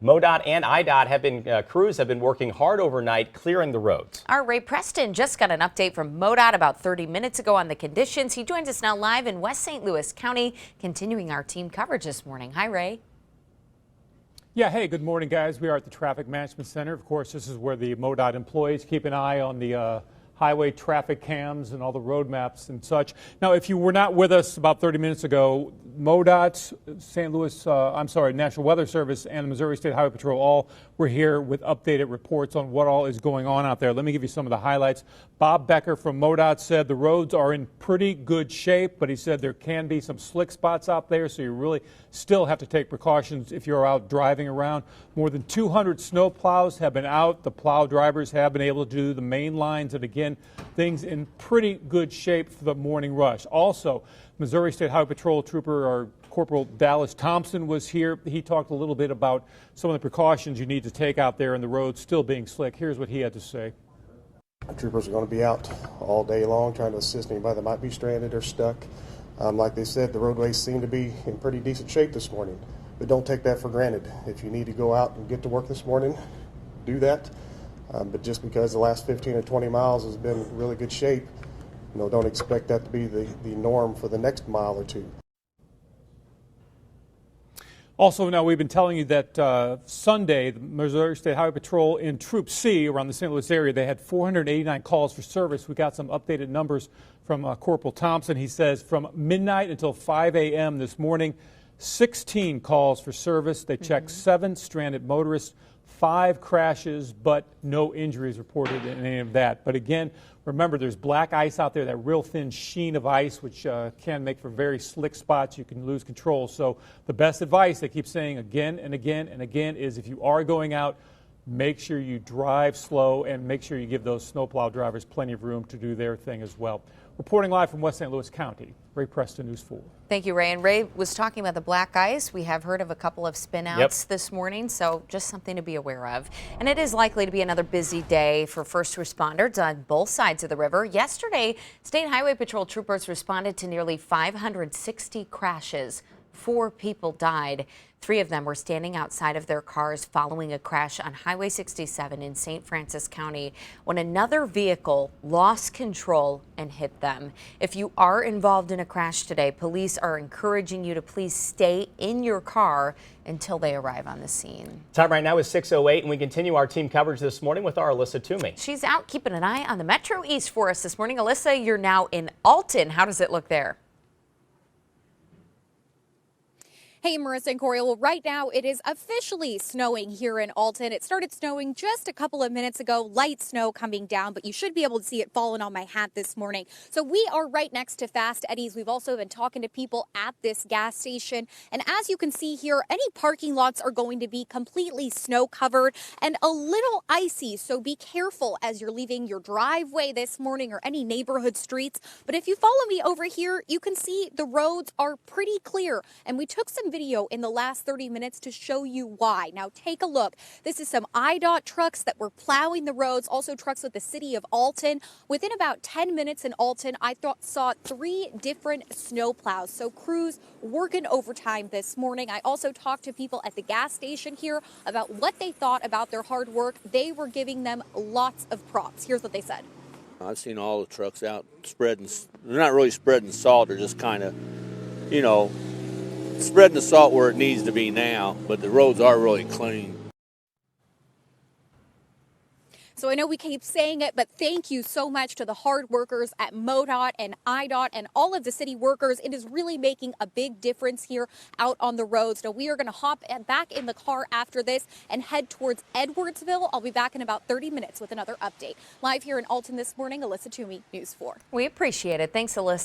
MoDOT and IDOT crews have been working hard overnight clearing the roads. Our Ray Preston just got an update from MoDOT about 30 minutes ago on the conditions. He joins us now live in West St. Louis County, continuing our team coverage this morning. Hi, Ray. Yeah, hey, good morning, guys. We are at the Traffic Management Center. Of course, this is where the MoDOT employees keep an eye on the highway traffic cams and all the road maps and such. Now, if you were not with us about 30 minutes ago, MoDOT, National Weather Service, and the Missouri State Highway Patrol all were here with updated reports on what all is going on out there. Let me give you some of the highlights. Bob Becker from MoDOT said the roads are in pretty good shape, but he said there can be some slick spots out there, so you really still have to take precautions if you're out driving around. More than 200 snow plows have been out. The plow drivers have been able to do the main lines, and again, things in pretty good shape for the morning rush. Also, Missouri State Highway Patrol Trooper or Corporal Dallas Thompson was here. He talked a little bit about some of the precautions you need to take out there and the roads still being slick. Here's what he had to say. Our troopers are going to be out all day long trying to assist anybody that might be stranded or stuck. Like they said, the roadways seem to be in pretty decent shape this morning, but don't take that for granted. If you need to go out and get to work this morning, do that. But just because the last 15 or 20 miles has been in really good shape, don't expect that to be the norm for the next mile or two. Also, now we've been telling you that Sunday, the Missouri State Highway Patrol in Troop C around the St. Louis area, they had 489 calls for service. We got some updated numbers from Corporal Thompson. He says from midnight until 5 a.m. this morning, 16 calls for service. They checked 7 stranded motorists, 5 crashes, but no injuries reported in any of that. But again, remember, there's black ice out there, that real thin sheen of ice, which can make for very slick spots. You can lose control. So the best advice, they keep saying again and again and again, is if you are going out, make sure you drive slow and make sure you give those snowplow drivers plenty of room to do their thing as well. Reporting live from West St. Louis County, Ray Preston, News 4. Thank you, Ray. And Ray was talking about the black ice. We have heard of a couple of spinouts this morning, so just something to be aware of. And it is likely to be another busy day for first responders on both sides of the river. Yesterday, State Highway Patrol troopers responded to nearly 560 crashes. 4 people died. 3 of them were standing outside of their cars following a crash on Highway 67 in St. Francis County when another vehicle lost control and hit them. If you are involved in a crash today, police are encouraging you to please stay in your car until they arrive on the scene. Time right now is 6:08, and we continue our team coverage this morning with our Alyssa Toomey. She's out keeping an eye on the Metro East for us this morning. Alyssa, you're now in Alton. How does it look there? Hey, Marissa and Corey. Well, right now it is officially snowing here in Alton. It started snowing just a couple of minutes ago, light snow coming down, but you should be able to see it falling on my hat this morning. So we are right next to Fast Eddie's. We've also been talking to people at this gas station. And as you can see here, any parking lots are going to be completely snow covered and a little icy. So be careful as you're leaving your driveway this morning or any neighborhood streets. But if you follow me over here, you can see the roads are pretty clear. And we took some video in the last 30 minutes to show you why. Now take a look. This is some IDOT trucks that were plowing the roads, also trucks with the city of Alton. Within about 10 minutes in Alton, I saw 3 different snow plows. So crews working overtime this morning. I also talked to people at the gas station here about what they thought about their hard work. They were giving them lots of props. Here's what they said. I've seen all the trucks out spreading. They're not really spreading salt. They're just kind of, spreading the salt where it needs to be now, but the roads are really clean. So I know we keep saying it, but thank you so much to the hard workers at MoDOT and IDOT and all of the city workers. It is really making a big difference here out on the roads. Now we are going to hop back in the car after this and head towards Edwardsville. I'll be back in about 30 minutes with another update. Live here in Alton this morning, Alyssa Toomey, News 4. We appreciate it. Thanks, Alyssa.